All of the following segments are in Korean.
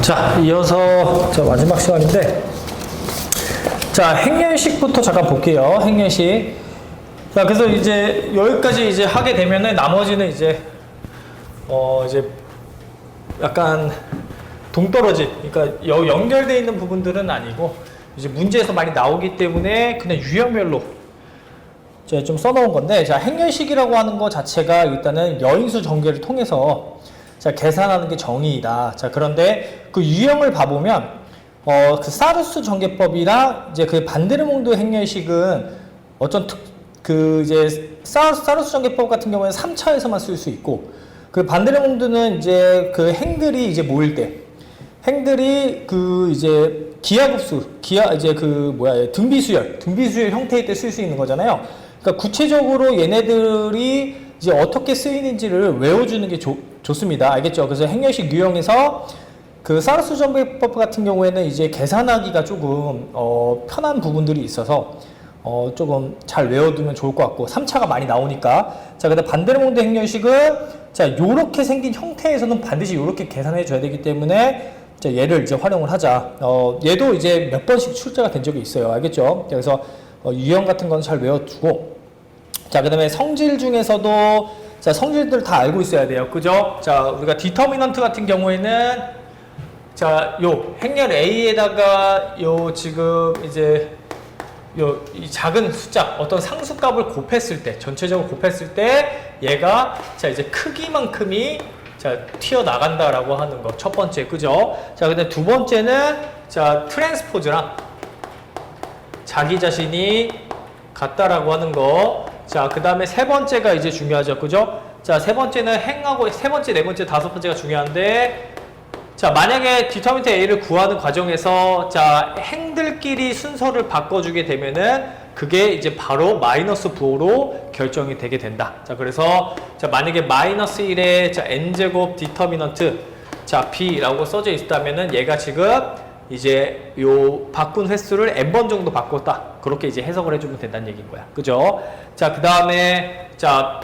자, 이어서 마지막 시간인데, 자, 행렬식부터 잠깐 볼게요. 행렬식. 자, 그래서 이제 여기까지 이제 하게 되면은 나머지는 이제 약간 동떨어진, 그러니까 연결되어 있는 부분들은 아니고 이제 문제에서 많이 나오기 때문에 그냥 유형별로 제가 좀 써놓은 건데, 자, 행렬식이라고 하는 것 자체가 일단은 여인수 전개를 통해서 자, 계산하는 게 정의이다. 자, 그런데 그 유형을 봐보면, 그 사르수 전개법이랑 이제 그 반데르몽드 행렬식은 어떤 이제 사르수 전개법 같은 경우에는 3차에서만 쓸 수 있고, 그 반데르몽드는 이제 그 행들이 이제 모일 때, 행들이 그 이제 등비수열 형태일 때 쓸 수 있는 거잖아요. 그러니까 구체적으로 얘네들이 이제 어떻게 쓰이는지를 외워주는 게 좋습니다. 알겠죠? 그래서 행렬식 유형에서 그 사르수 전개법 같은 경우에는 이제 계산하기가 조금 편한 부분들이 있어서 조금 잘 외워두면 좋을 것 같고, 3차가 많이 나오니까. 자, 근데 반데르몽드 행렬식은 자, 요렇게 생긴 형태에서는 반드시 요렇게 계산해 줘야 되기 때문에 자, 얘를 이제 활용을 하자. 얘도 이제 몇 번씩 출제가 된 적이 있어요. 알겠죠? 그래서 유형 같은 건 잘 외워두고, 자, 그 다음에 성질 중에서도 자, 성질들 다 알고 있어야 돼요. 그죠? 자, 우리가 디터미넌트 같은 경우에는 자, 요 행렬 A에다가 요 지금 이제 이 작은 숫자, 어떤 상수값을 곱했을 때, 전체적으로 곱했을 때 얘가 자, 이제 크기만큼이 자, 튀어나간다라고 하는 거. 첫 번째. 그죠? 자, 근데 두 번째는 자, 트랜스포즈랑 자기 자신이 같다라고 하는 거. 자, 그 다음에 세 번째가 이제 중요하죠. 그죠? 자, 세 번째는 행하고, 세 번째, 네 번째, 다섯 번째가 중요한데, 자, 만약에 디터미넌트 A를 구하는 과정에서, 자, 행들끼리 순서를 바꿔주게 되면은, 그게 이제 바로 마이너스 부호로 결정이 되게 된다. 자, 그래서, 자, 만약에 마이너스 1에, 자, n제곱 디터미넌트, 자, B라고 써져 있다면은, 얘가 지금, 이제 요 바꾼 횟수를 n번 정도 바꿨다. 그렇게 이제 해석을 해주면 된다는 얘기인 거야. 그죠? 자, 그 다음에 자,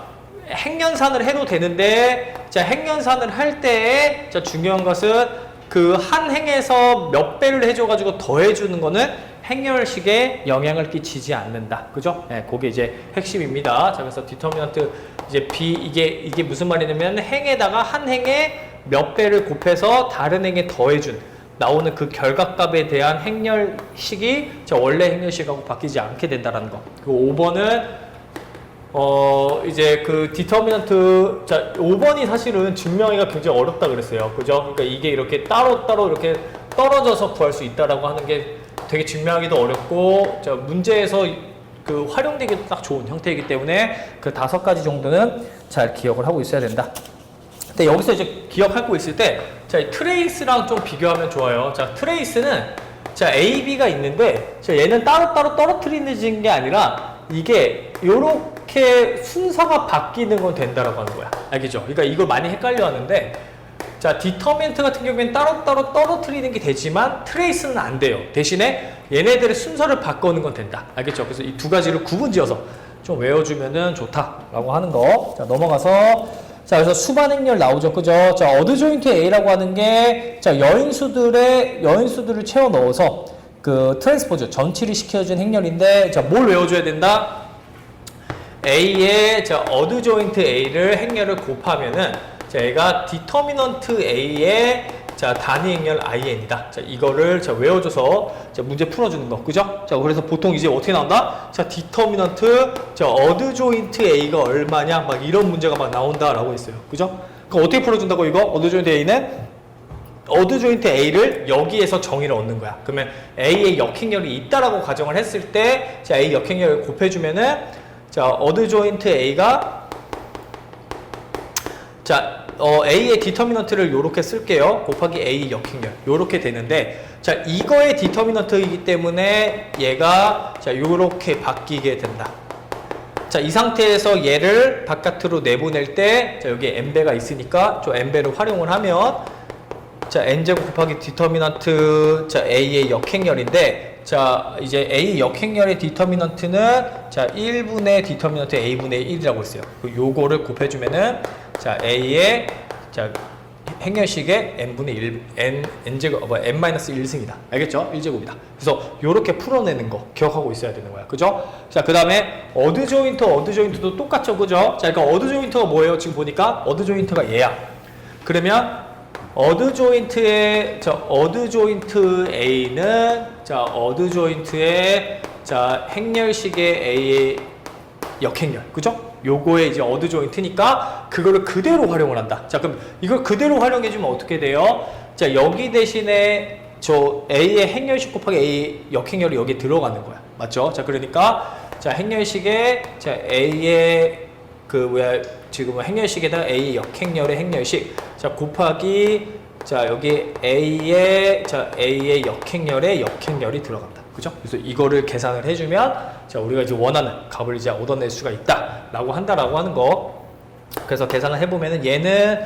행연산을 해도 되는데, 자, 행연산을 할 때에 자, 중요한 것은 그 한 행에서 몇 배를 해줘가지고 더해주는 거는 행렬식에 영향을 끼치지 않는다. 그죠? 네, 그게 이제 핵심입니다. 자, 그래서 디터미넌트 이제 B, 이게 무슨 말이냐면 행에다가 한 행에 몇 배를 곱해서 다른 행에 더해준 나오는 그 결과값에 대한 행렬식이 저 원래 행렬식하고 바뀌지 않게 된다는 거. 그 5번은 이제 그 디터미넌트, 자, 5번이 사실은 증명하기가 굉장히 어렵다 그랬어요. 그죠? 그러니까 이게 이렇게 따로따로 이렇게 떨어져서 구할 수 있다라고 하는 게 되게 증명하기도 어렵고, 자, 문제에서 그 활용되기도 딱 좋은 형태이기 때문에 그 5가지 정도는 잘 기억을 하고 있어야 된다. 근데 여기서 이제 기억하고 있을 때, 자, 트레이스랑 좀 비교하면 좋아요. 자, 트레이스는, 자, A, B가 있는데, 자, 얘는 따로따로 떨어뜨리는 게 아니라, 이게, 요렇게 순서가 바뀌는 건 된다라고 하는 거야. 알겠죠? 그러니까 이걸 많이 헷갈려 하는데, 자, 디터미넌트 같은 경우에는 따로따로 떨어뜨리는 게 되지만, 트레이스는 안 돼요. 대신에, 얘네들의 순서를 바꾸는 건 된다. 알겠죠? 그래서 이 두 가지를 구분 지어서 좀 외워주면은 좋다라고 하는 거. 자, 넘어가서, 자, 그래서 수반 행렬 나오죠. 그죠? 자, 어드 조인트 A라고 하는 게, 자, 여인수들을 채워 넣어서, 그, 트랜스포즈, 전치를 시켜준 행렬인데, 자, 뭘 외워줘야 된다? A에, 자, 어드 조인트 A를 행렬을 곱하면은, 자, 얘가 디터미넌트 A의, 자, 단위 행렬 IN이다. 자, 이거를, 자, 외워줘서, 자, 문제 풀어주는 거. 그죠? 자, 그래서 보통 이제 어떻게 나온다? 자, 디터미넌트, 자, 어드 조인트 A가 얼마냐? 막 이런 문제가 막 나온다라고 했어요. 그죠? 그럼 어떻게 풀어준다고 이거? 어드 조인트 A는? 어드 조인트 A를 여기에서 정의를 얻는 거야. 그러면 A의 역행렬이 있다라고 가정을 했을 때, 자, A 역행렬을 곱해주면은, 자, 어드 조인트 A가, 자, A의 디터미넌트를 요렇게 쓸게요. 곱하기 A 역행렬. 요렇게 되는데, 자, 이거의 디터미넌트이기 때문에 얘가, 자, 요렇게 바뀌게 된다. 자, 이 상태에서 얘를 바깥으로 내보낼 때, 자, 여기 n배가 있으니까, 저 n배를 활용을 하면, 자, n제곱 곱하기 디터미넌트, 자, A의 역행렬인데, 자, 이제 A 역행렬의 디터미넌트는, 자, 1분의 디터미넌트 A분의 1이라고 했어요. 요거를 곱해주면은, 자, A의, 자, 행렬식의 n분의 1, n제곱, n-1승이다. 알겠죠? 1제곱이다. 그래서 요렇게 풀어내는 거 기억하고 있어야 되는 거야. 그죠? 자, 그 다음에 어드 조인트도 똑같죠. 그죠? 자, 그러니까 어드 조인트가 뭐예요? 지금 보니까 어드 조인트가 얘야. 그러면 어드 조인트의 어드 조인트 A는 어드 조인트의 행렬식의 A의 역행렬. 그죠? 요거에 이제 어드 조인트니까 그거를 그대로 활용을 한다. 자, 그럼 이걸 그대로 활용해 주면 어떻게 돼요? 자, 여기 대신에 A의 행렬식 곱하기 A 역행렬이 여기 들어가는 거야. 맞죠? 자, 그러니까 행렬식에 A의 지금 행렬식에다가 A 역행렬의 행렬식 곱하기 여기 A의 역행렬의 역행렬이 들어간다. 그죠? 그래서 이거를 계산을 해주면 우리가 이제 원하는 값을 이제 얻어낼 수가 있다라고 한다라고 하는 거. 그래서 계산을 해보면은 얘는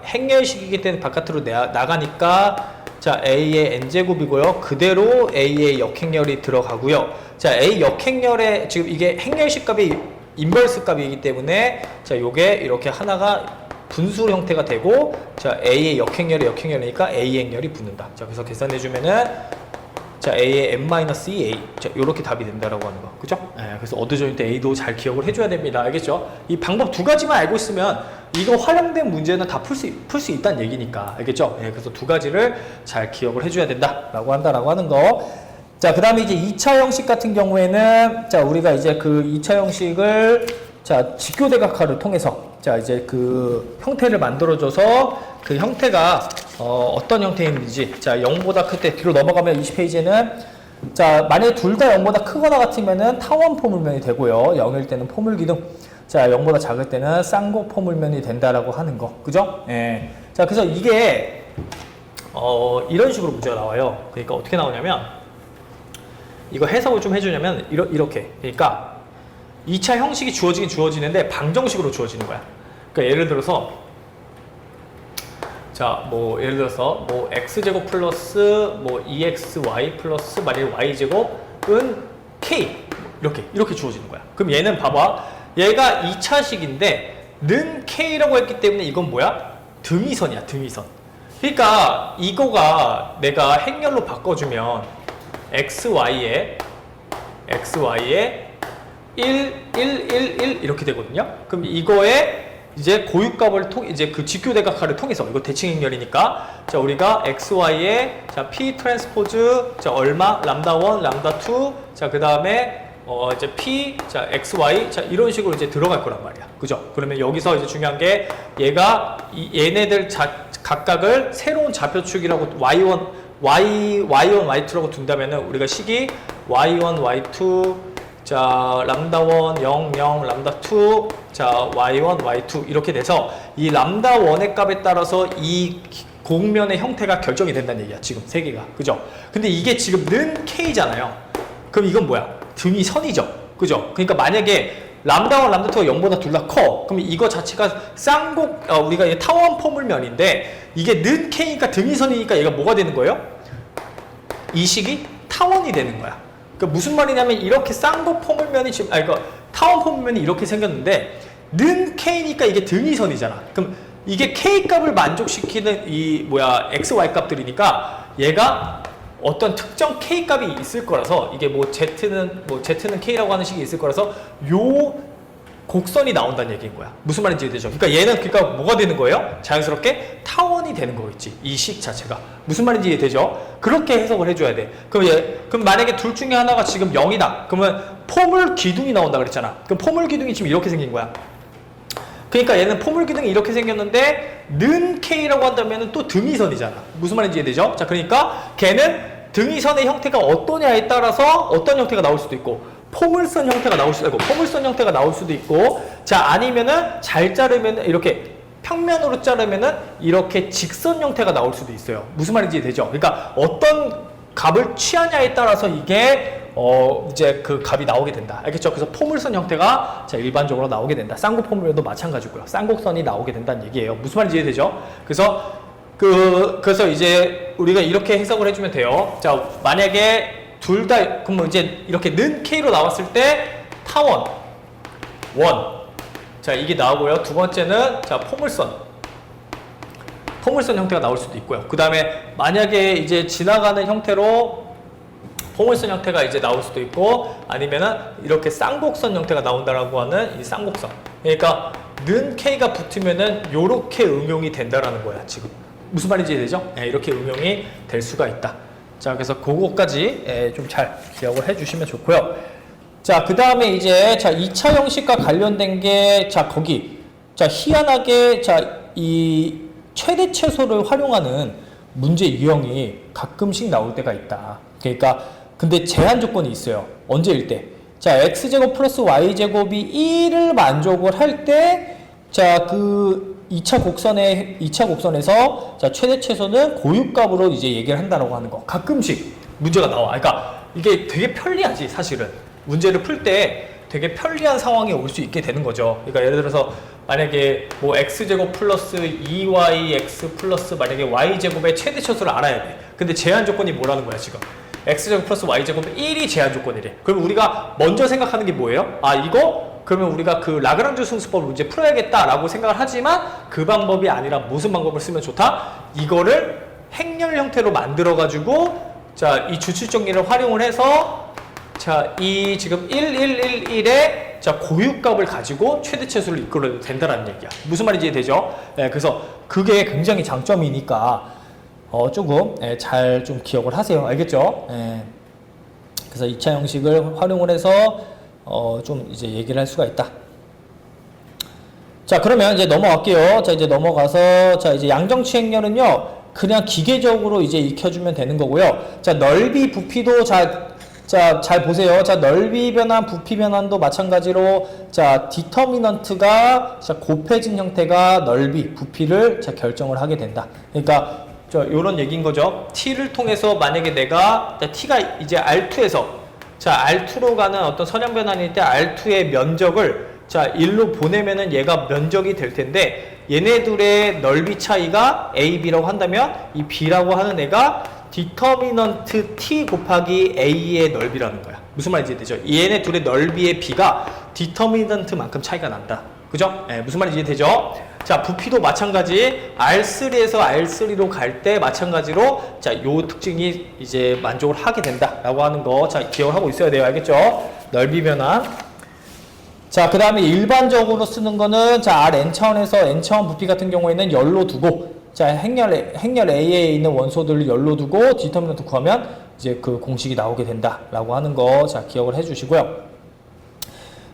행렬식이기 때문에 바깥으로 나가니까 A의 n제곱이고요. 그대로 A의 역행렬이 들어가고요. A 역행렬의 지금 이게 행렬식 값이 인버스 값이기 때문에 요게 이렇게 하나가 분수 형태가 되고 A의 역행렬이니까 A 행렬이 붙는다. 그래서 계산해주면은 A의 n-2a 요렇게 답이 된다라고 하는 거. 그죠? 그래서 어드 조인트 A도 잘 기억을 해줘야 됩니다. 알겠죠? 이 방법 두 가지만 알고 있으면 이거 활용된 문제는 다 풀 수 있다는 얘기니까. 알겠죠? 그래서 두 가지를 잘 기억을 해줘야 된다라고 한다라고 하는 거. 자, 그 다음에 이제 2차 형식 같은 경우에는 우리가 이제 그 2차 형식을 직교대각화를 통해서 이제 그 형태를 만들어줘서 그 형태가 어떤 형태인지 0보다 클 때 뒤로 넘어가면 20페이지에는 만약에 둘 다 0보다 크거나 같으면은 타원 포물면이 되고요. 0일 때는 포물기둥 0보다 작을 때는 쌍곡 포물면이 된다라고 하는 거. 그죠? 예. 그래서 이게 이런 식으로 문제가 나와요. 그러니까 어떻게 나오냐면 이거 해석을 좀 해주냐면 이렇게. 그러니까 2차 형식이 주어지긴 주어지는데 방정식으로 주어지는 거야. 그러니까 예를 들어서 예를 들어서 x제곱 플러스 2xy 플러스 만약에 y제곱은 k 이렇게 주어지는 거야. 그럼 얘는 봐봐. 얘가 2차식인데 는 k라고 했기 때문에 이건 뭐야? 등위선이야, 등위선. 그러니까 이거가 내가 행렬로 바꿔주면 xy에 1, 이렇게 되거든요. 그럼 이거에 이제 고유값을 이제 그 직교대각화를 통해서 이거 대칭행렬이니까 우리가 xy에 p 트랜스포즈 얼마 람다1 람다2 그 다음에 이제 p xy 이런 식으로 이제 들어갈 거란 말이야. 그죠? 그러면 여기서 이제 중요한 게 얘네들 각각을 새로운 좌표축이라고 y1 y2라고 둔다면은 우리가 식이 y1 y2 람다1 0 0 람다2 y1 y2 이렇게 돼서 이 람다1의 값에 따라서 이 곡면의 형태가 결정이 된다는 얘기야. 지금 세 개가. 그죠? 근데 이게 지금 는 k잖아요. 그럼 이건 뭐야? 등이 선이죠. 그죠? 그러니까 만약에 람다1 람다2가 0보다 둘 다 커. 그럼 이거 자체가 쌍곡 우리가 타원 포물면인데 이게 는 k니까 등이 선이니까 얘가 뭐가 되는 거예요? 이 식이 타원이 되는 거야. 그러니까 무슨 말이냐면 이렇게 쌍곡 포물면이 지금 타원 포물면이 이렇게 생겼는데 는 k니까 이게 등위선이잖아. 그럼 이게 k 값을 만족시키는 x, y 값들이니까 얘가 어떤 특정 k 값이 있을 거라서 이게 z는 k라고 하는 식이 있을 거라서 요 곡선이 나온다는 얘기인 거야. 무슨 말인지 이해되죠? 그러니까 얘는 뭐가 되는 거예요? 자연스럽게 타원이 되는 거겠지. 이 식 자체가. 무슨 말인지 이해되죠? 그렇게 해석을 해줘야 돼. 그럼 만약에 둘 중에 하나가 지금 0이다. 그러면 포물 기둥이 나온다 그랬잖아. 그럼 포물 기둥이 지금 이렇게 생긴 거야. 그러니까 얘는 포물 기둥이 이렇게 생겼는데 는 k라고 한다면 또 등위선이잖아. 무슨 말인지 이해되죠? 그러니까 걔는 등위선의 형태가 어떠냐에 따라서 어떤 형태가 나올 수도 있고 포물선 형태가 나올 수도 있고 포물선 형태가 나올 수도 있고 아니면은 잘 자르면 이렇게 평면으로 자르면은 이렇게 직선 형태가 나올 수도 있어요. 무슨 말인지 되죠? 그러니까 어떤 값을 취하냐에 따라서 이게 이제 그 값이 나오게 된다. 알겠죠? 그래서 포물선 형태가 일반적으로 나오게 된다. 쌍곡 포물면도 마찬가지고요. 쌍곡선이 나오게 된다는 얘기예요. 무슨 말인지 이해되죠? 그래서 이제 우리가 이렇게 해석을 해주면 돼요. 만약에 둘 다 그러면 이제 이렇게 는 k로 나왔을 때 타원 1 이게 나오고요. 두 번째는 포물선 포물선 형태가 나올 수도 있고요. 그 다음에 만약에 이제 지나가는 형태로 포물선 형태가 이제 나올 수도 있고, 아니면은 이렇게 쌍곡선 형태가 나온다라고 하는 이 쌍곡선. 그러니까 는 K가 붙으면은 요렇게 응용이 된다라는 거야, 지금. 무슨 말인지 이해되죠? 예, 이렇게 응용이 될 수가 있다. 자, 그래서 그거까지 좀 잘 기억을 해주시면 좋고요. 자, 그 다음에 이제, 자, 2차 형식과 관련된 게, 자, 거기. 자, 희한하게, 자, 이 최대 최소를 활용하는 문제 유형이 가끔씩 나올 때가 있다. 그러니까, 근데 제한 조건이 있어요. 언제일 때? 자, x제곱 플러스 y제곱이 1을 만족을 할 때, 자, 그 2차 곡선에서 자, 최대 최소는 고유값으로 이제 얘기를 한다라고 하는 거. 가끔씩 문제가 나와. 그러니까 이게 되게 편리하지, 사실은. 문제를 풀 때 되게 편리한 상황이 올 수 있게 되는 거죠. 그러니까 예를 들어서 만약에 뭐 x제곱 플러스 2yx 플러스 만약에 y제곱의 최대 최소를 알아야 돼. 근데 제한 조건이 뭐라는 거야, 지금? x제곱 플러스 y제곱은 1이 제한 조건이래. 그럼 우리가 먼저 생각하는 게 뭐예요? 아, 이거? 그러면 우리가 그 라그랑주 승수법을 문제 풀어야겠다라고 생각을 하지만 그 방법이 아니라 무슨 방법을 쓰면 좋다? 이거를 행렬 형태로 만들어가지고 자, 이 주출 정리를 활용을 해서 자, 이 지금 1111의 자, 고유값을 가지고 최대 최소를 이끌어도 된다는 얘기야. 무슨 말인지 되죠? 네, 그래서 그게 굉장히 장점이니까 조금 잘 좀 기억을 하세요. 알겠죠? 그래서 2차 형식을 활용을 해서 좀 이제 얘기를 할 수가 있다. 자, 그러면 이제 넘어갈게요. 자, 이제 넘어가서 자, 이제 양정치 행렬은요, 그냥 기계적으로 이제 익혀주면 되는 거고요. 자, 넓이, 부피도 잘 보세요. 자, 넓이 변환, 부피 변환도 마찬가지로 자, 디터미넌트가 자, 곱해진 형태가 넓이, 부피를 자, 결정을 하게 된다. 그러니까 요런 얘기인 거죠. t를 통해서 만약에 내가 t가 이제 R2에서 자, R2로 가는 어떤 선형 변환일 때 R2의 면적을 자, 1로 보내면은 얘가 면적이 될 텐데 얘네들의 넓이 차이가 A, B라고 한다면 이 B라고 하는 애가 디터미넌트 T 곱하기 A의 넓이라는 거야. 무슨 말인지 되죠? 얘네 둘의 넓이의 B가 디터미넌트만큼 차이가 난다. 그죠? 무슨 말인지 되죠? 자, 부피도 마찬가지 R3에서 R3로 갈 때 마찬가지로 자, 요 특징이 이제 만족을 하게 된다라고 하는 거 자, 기억을 하고 있어야 돼요. 알겠죠? 넓이 변환. 자, 그 다음에 일반적으로 쓰는 거는 자, R n차원에서 n차원 부피 같은 경우에는 열로 두고 자, 행렬 A에 있는 원소들을 열로 두고 디터미넌트 구하면 이제 그 공식이 나오게 된다라고 하는 거 자, 기억을 해 주시고요.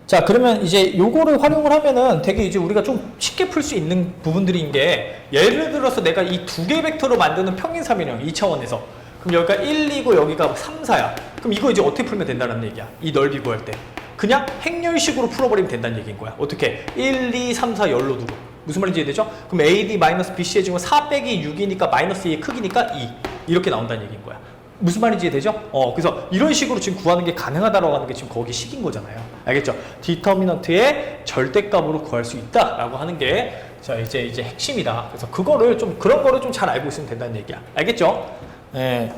자, 그러면 이제 요거를 활용을 하면은 되게 이제 우리가 좀 쉽게 풀 수 있는 부분들인 게 예를 들어서 내가 이 두 개 벡터로 만드는 평행 삼인형 2차원에서 그럼 여기가 1, 2고 여기가 3, 4야. 그럼 이거 이제 어떻게 풀면 된다는 얘기야. 이 넓이 구할 때. 그냥 행렬식으로 풀어버리면 된다는 얘기인 거야. 어떻게? 1, 2, 3, 4 열로 두고. 무슨 말인지 이해되죠? 그럼 AD-BC의 지금 4 빼기 6이니까 마이너스 2의 크기니까 2. 이렇게 나온다는 얘기인 거야. 무슨 말인지 이해되죠? 그래서 이런 식으로 지금 구하는 게 가능하다라고 하는 게 지금 거기 식인 거잖아요. 알겠죠? 디터미넌트의 절대값으로 구할 수 있다라고 하는 게 자, 이제 핵심이다. 그래서 그거를 좀 그런 거를 좀 잘 알고 있으면 된다는 얘기야. 알겠죠? 네.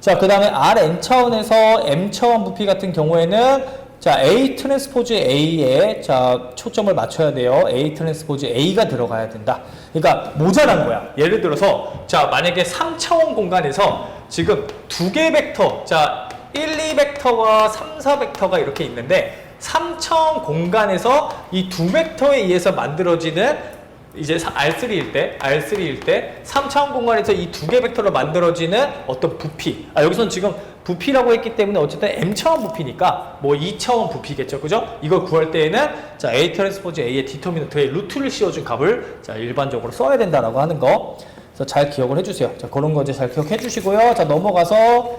자, 그 다음에 R n차원에서 m차원 부피 같은 경우에는 자, A 트랜스포즈 A에 자, 초점을 맞춰야 돼요. A 트랜스포즈 A가 들어가야 된다. 그러니까 모자란 거야. 예를 들어서 자, 만약에 3차원 공간에서 지금 두 개 벡터 자, 1, 2벡터와 3, 4벡터가 이렇게 있는데 3차원 공간에서 이 두 벡터에 의해서 만들어지는 이제 R3일 때 3차원 공간에서 이 두 개 벡터로 만들어지는 어떤 부피. 여기서는 지금 부피라고 했기 때문에 어쨌든 M차원 부피니까 뭐 2차원 부피겠죠. 그죠? 이걸 구할 때에는 자, A 트랜스포즈 A의 디터미넌트에 루트를 씌워준 값을 자, 일반적으로 써야 된다라고 하는 거. 그래서 잘 기억을 해주세요. 자, 그런 거 이제 잘 기억해 주시고요. 자, 넘어가서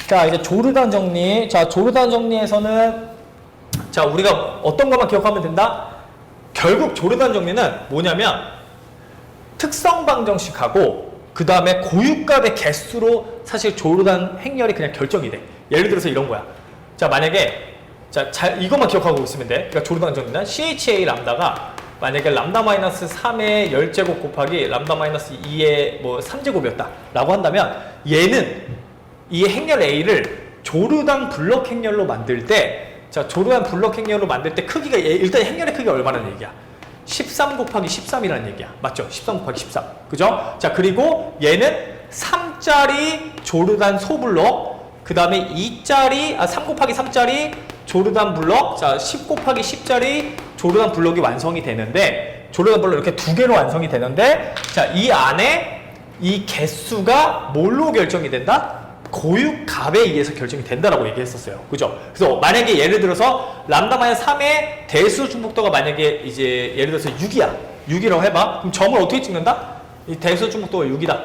자, 이제 조르단 정리. 자, 조르단 정리에서는 자, 우리가 어떤 것만 기억하면 된다? 결국 조르단 정리는 뭐냐면 특성 방정식하고 그 다음에 고유값의 개수로 사실 조르단 행렬이 그냥 결정이 돼. 예를 들어서 이런 거야. 자, 만약에 자, 이것만 기억하고 있으면 돼. 그러니까 조르단 정리는 CHA 람다가 만약에 람다 마이너스 3의 10제곱 곱하기 람다 마이너스 2의 뭐 3제곱이었다 라고 한다면 얘는 이 행렬 A를 조르단 블럭 행렬로 만들 때 자, 조르단 블럭 행렬로 만들 때 크기가 일단 행렬의 크기가 얼마나 얘기야? 13 곱하기 13이라는 얘기야. 맞죠? 13 곱하기 13. 그죠? 자, 그리고 얘는 3짜리 조르단 소블럭, 그 다음에 3 곱하기 3짜리 조르단 블럭, 자, 10 곱하기 10짜리 조르단 블럭이 완성이 되는데, 조르단 블럭 이렇게 두 개로 완성이 되는데, 자, 이 안에 이 개수가 뭘로 결정이 된다? 고유값에 의해서 결정이 된다라고 얘기했었어요. 그죠? 그래서 만약에 예를 들어서 람다-3의 대수 중복도가 만약에 이제 예를 들어서 6이야. 6이라고 해봐. 그럼 점을 어떻게 찍는다? 이 대수 중복도가 6이다.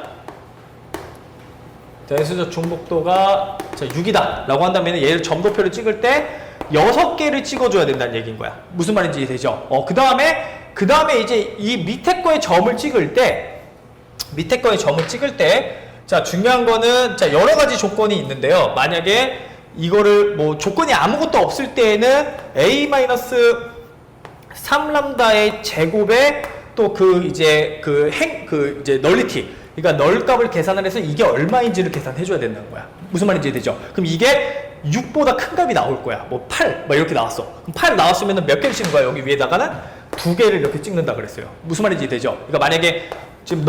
대수적 중복도가 6이다 라고 한다면 얘를 점도표를 찍을 때 6개를 찍어줘야 된다는 얘기인 거야. 무슨 말인지 되죠? 그 다음에 이제 이 밑에 거에 점을 찍을 때 자, 중요한 거는, 자, 여러 가지 조건이 있는데요. 만약에 이거를 뭐 조건이 아무것도 없을 때에는 a-3람다의 제곱에 또 이제 널리티. 그러니까 널값을 계산을 해서 이게 얼마인지를 계산해 줘야 된다는 거야. 무슨 말인지 되죠? 그럼 이게 6보다 큰 값이 나올 거야. 뭐 8, 막 이렇게 나왔어. 그럼 8 나왔으면 몇 개를 찍는 거야? 여기 위에다가는 2개를 이렇게 찍는다 그랬어요. 무슨 말인지 되죠? 그러니까 만약에 지금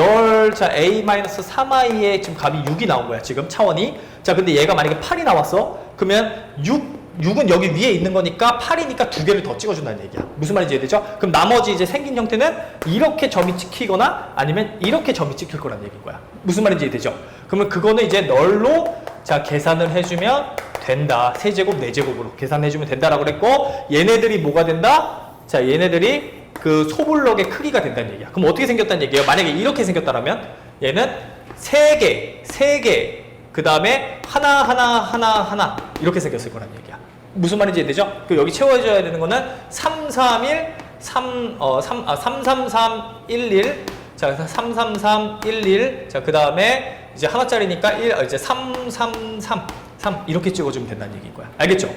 자, a-3i의 지금 값이 6이 나온 거야, 지금 차원이. 자, 근데 얘가 만약에 8이 나왔어? 그러면 6은 여기 위에 있는 거니까 8이니까 2개를 더 찍어준다는 얘기야. 무슨 말인지 이해되죠? 그럼 나머지 이제 생긴 형태는 이렇게 점이 찍히거나 아니면 이렇게 점이 찍힐 거란 얘기인 거야. 무슨 말인지 이해되죠? 그러면 그거는 이제 널로 자, 계산을 해주면 된다. 3제곱, 4제곱으로 계산해주면 된다라고 그랬고, 얘네들이 뭐가 된다? 자, 얘네들이 그 소블럭의 크기가 된다는 얘기야. 그럼 어떻게 생겼다는 얘기예요? 만약에 이렇게 생겼다면 얘는 3개, 그 다음에 하나 이렇게 생겼을 거란 얘기야. 무슨 말인지 이해되죠? 여기 채워줘야 되는 거는 33311 자, 33311 자, 그 다음에 이제 하나짜리니까 이제 3 이렇게 찍어주면 된다는 얘기인 거야. 알겠죠?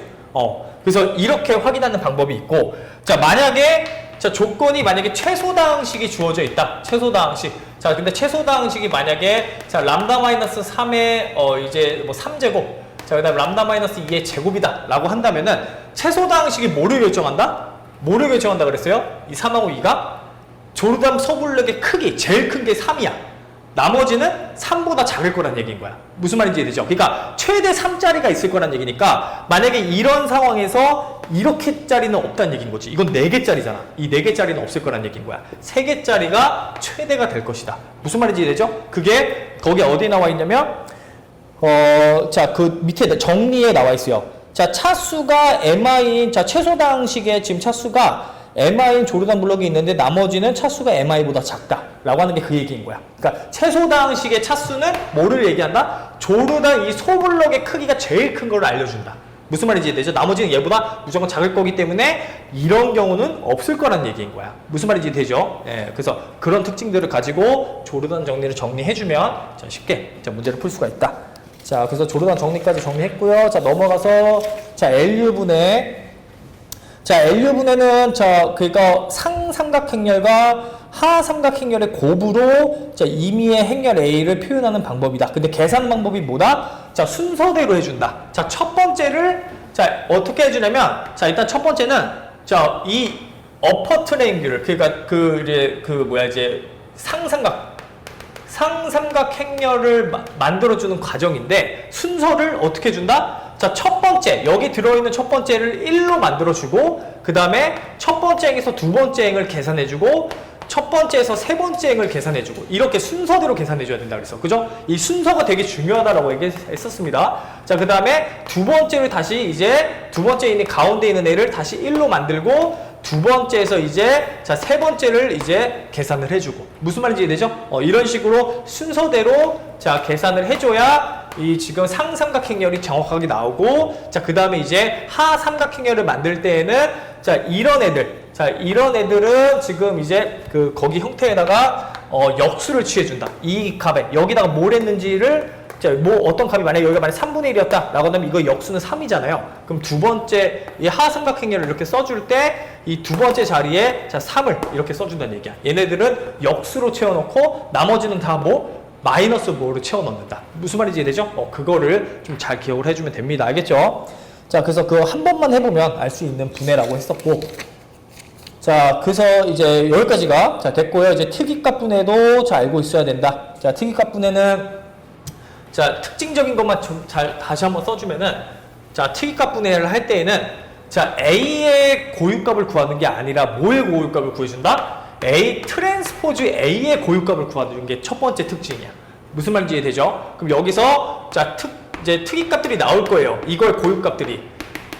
그래서 이렇게 확인하는 방법이 있고, 자, 자, 조건이 만약에 최소다항식이 주어져 있다. 최소다항식. 자, 근데 최소다항식이 만약에, 자, 람다-3의, 이제 뭐 3제곱. 자, 그 다음 람다-2의 제곱이다. 라고 한다면은, 최소다항식이 뭐를 결정한다? 뭐를 결정한다 그랬어요? 이 3하고 2가? 조르단 소블럭의 크기, 제일 큰 게 3이야. 나머지는 3보다 작을 거란 얘기인 거야. 무슨 말인지 이해되죠? 그러니까 최대 3짜리가 있을 거란 얘기니까 만약에 이런 상황에서 이렇게짜리는 없다는 얘기인 거지. 이건 4개짜리잖아. 이 4개짜리는 없을 거란 얘기인 거야. 3개짜리가 최대가 될 것이다. 무슨 말인지 이해되죠? 그게 거기 어디에 나와 있냐면 자, 그 밑에 정리에 나와 있어요. 자, 차수가 mi인, 자, 최소당식의 지금 차수가 mi인 조르단 블럭이 있는데 나머지는 차수가 mi보다 작다 라고 하는 게 그 얘기인 거야. 그러니까 최소당식의 차수는 뭐를 얘기한다? 조르단 이 소블럭의 크기가 제일 큰 걸 알려준다. 무슨 말인지 이해되죠? 나머지는 얘보다 무조건 작을 거기 때문에 이런 경우는 없을 거란 얘기인 거야. 무슨 말인지 되죠? 예, 그래서 그런 특징들을 가지고 조르단 정리를 정리해주면 자, 쉽게 자, 문제를 풀 수가 있다. 자, 그래서 조르단 정리까지 정리했고요. 자, 넘어가서 자, LU분해는 자, 그러니까 상삼각행렬과 하삼각행렬의 곱으로 자, 임의의 행렬 A를 표현하는 방법이다. 근데 계산 방법이 뭐다? 자, 순서대로 해준다. 자, 첫 번째를 자, 어떻게 해주냐면 자, 일단 첫 번째는 자, 이 어퍼 트라이앵글 그러니까 이제 상삼각 행렬을 만들어주는 과정인데 순서를 어떻게 준다? 자, 첫 번째, 여기 들어있는 첫 번째를 1로 만들어주고 그 다음에 첫 번째 행에서 두 번째 행을 계산해주고 첫 번째에서 세 번째 행을 계산해주고 이렇게 순서대로 계산해줘야 된다 그랬어. 그죠? 이 순서가 되게 중요하다라고 얘기했었습니다. 자, 그 다음에 두 번째를 다시 이제 두 번째 있는 가운데 있는 애를 다시 1로 만들고 두 번째에서 이제 자, 세 번째를 이제 계산을 해주고 무슨 말인지 이해되죠? 이런 식으로 순서대로 자, 계산을 해줘야 이 지금 상삼각행렬이 정확하게 나오고 자, 그 다음에 이제 하삼각행렬을 만들 때에는 자, 이런 애들은 지금 이제 거기 형태에다가 역수를 취해준다. 이 값에 여기다가 뭘 했는지를 자, 어떤 값이 만약에 여기가 만약 3분의 1이었다 라고 하면 이거 역수는 3이잖아요. 그럼 두 번째 이 하삼각행렬을 이렇게 써줄 때 이 두 번째 자리에 자, 3을 이렇게 써준다는 얘기야. 얘네들은 역수로 채워놓고 나머지는 다 마이너스 뭐로 채워넣는다. 무슨 말인지 이해되죠? 그거를 좀 잘 기억을 해주면 됩니다. 알겠죠? 자, 그래서 그거 한 번만 해보면 알 수 있는 분해라고 했었고 자, 그래서 이제 여기까지가 자 됐고요. 이제 특이값 분해도 잘 알고 있어야 된다. 자, 특이값 분해는 자 특징적인 것만 좀 잘 다시 한번 써주면은 자 특이값 분해를 할 때에는 자 A의 고유값을 구하는 게 아니라 뭐의 고유값을 구해준다? A 트랜스포즈 A의 고유값을 구하는 게 첫 번째 특징이야. 무슨 말인지 이해되죠? 그럼 여기서 자 이제 특이값들이 나올 거예요. 이걸 고유값들이.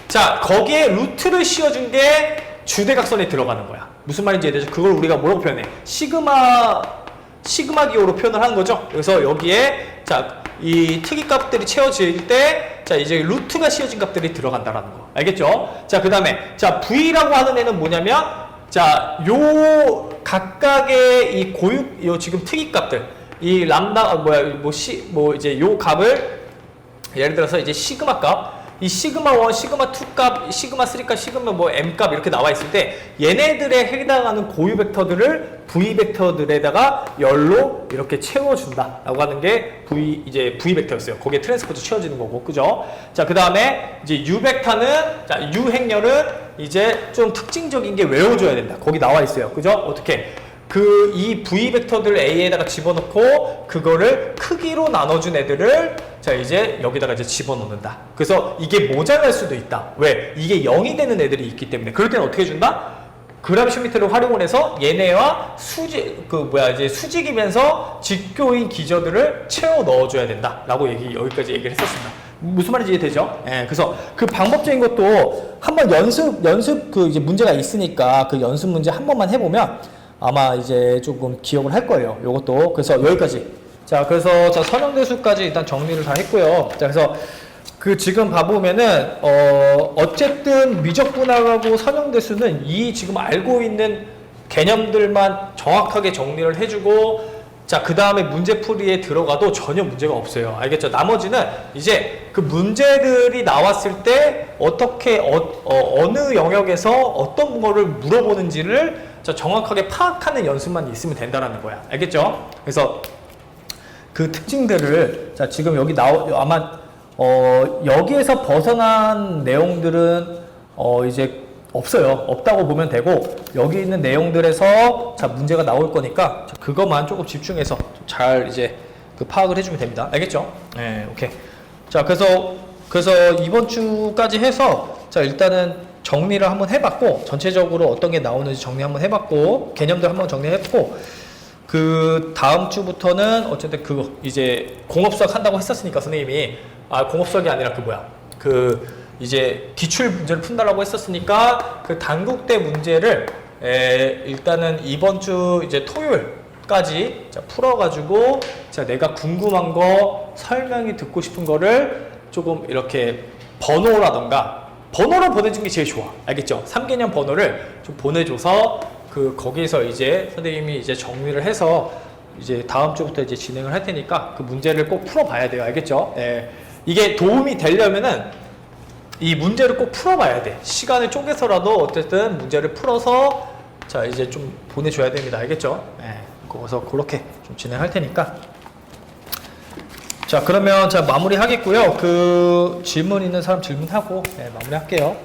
자 거기에 루트를 씌워준 게 주대각선에 들어가는 거야. 무슨 말인지 이해되죠? 그걸 우리가 뭐라고 표현해? 시그마 기호로 표현을 하는 거죠. 그래서 여기에 자 이 특이값들이 채워질 때 자 이제 루트가 씌워진 값들이 들어간다라는 거. 알겠죠? 자 그다음에 자 V라고 하는 애는 뭐냐면 자 요 각각의 이 요 지금 특이값들 이 람다 이제 요 값을 예를 들어서 이제 시그마 값 이 시그마 1, 시그마 2 값, 시그마 3 값, 시그마 M 값 이렇게 나와 있을 때 얘네들에 해당하는 고유 벡터들을 V 벡터들에다가 열로 이렇게 채워준다라고 하는 게 V 벡터였어요. 거기에 트랜스포즈 채워지는 거고, 그죠? 자, 그 다음에 이제 U 벡터는 자 U 행렬은 이제 좀 특징적인 게 외워줘야 된다. 거기 나와 있어요, 그죠? 어떻게? 이 V 벡터들을 A에다가 집어넣고 그거를 크기로 나눠준 애들을 자 이제 여기다가 이제 집어넣는다. 그래서 이게 모자랄 수도 있다. 왜? 이게 0이 되는 애들이 있기 때문에. 그럴 때는 어떻게 해준다? 그라비쇼미터를 활용을 해서 얘네와 이제 수직이면서 직교인 기저들을 채워 넣어줘야 된다라고 여기까지 얘기를 했었습니다. 무슨 말인지 이해되죠? 예, 그래서 그 방법적인 것도 한번 연습 이제 문제가 있으니까 그 연습 문제 한 번만 해보면 아마 이제 조금 기억을 할 거예요. 요것도. 그래서 여기까지. 자, 그래서 자, 선형대수까지 일단 정리를 다 했고요. 자, 그래서 그 지금 봐보면은, 어쨌든 미적분학하고 선형대수는 이 지금 알고 있는 개념들만 정확하게 정리를 해주고, 자, 그 다음에 문제풀이에 들어가도 전혀 문제가 없어요. 알겠죠? 나머지는 이제 그 문제들이 나왔을 때 어떻게, 어느 영역에서 어떤 거를 물어보는지를 자, 정확하게 파악하는 연습만 있으면 된다는 거야. 알겠죠? 그래서 그 특징들을 자, 지금 여기 아마 여기에서 벗어난 내용들은 이제 없어요. 없다고 보면 되고 여기 있는 내용들에서 자, 문제가 나올 거니까 자, 그것만 조금 집중해서 잘 이제 그 파악을 해주면 됩니다. 알겠죠? 네, 오케이. 자, 그래서 이번 주까지 해서 자, 일단은 정리를 한번 해봤고 전체적으로 어떤 게 나오는지 정리 한번 해봤고 개념들 한번 정리했고 그 다음 주부터는 어쨌든 그거 이제 공업수학 한다고 했었으니까 선생님이 공업수학이 아니라 이제 기출 문제를 푼다라고 했었으니까 그 단국대 문제를 일단은 이번 주 이제 토요일까지 자, 풀어가지고 자, 내가 궁금한 거 설명이 듣고 싶은 거를 조금 이렇게 번호라던가 번호로 보내준 게 제일 좋아. 알겠죠? 3개년 번호를 좀 보내줘서 거기서 이제 선생님이 이제 정리를 해서 이제 다음 주부터 이제 진행을 할 테니까 그 문제를 꼭 풀어봐야 돼요. 알겠죠? 이게 도움이 되려면은 이 문제를 꼭 풀어봐야 돼. 시간을 쪼개서라도 어쨌든 문제를 풀어서 자, 이제 좀 보내줘야 됩니다. 알겠죠? 그래서 그렇게 좀 진행할 테니까. 자, 그러면 자, 마무리 하겠고요. 그 질문 있는 사람 질문하고 마무리 할게요.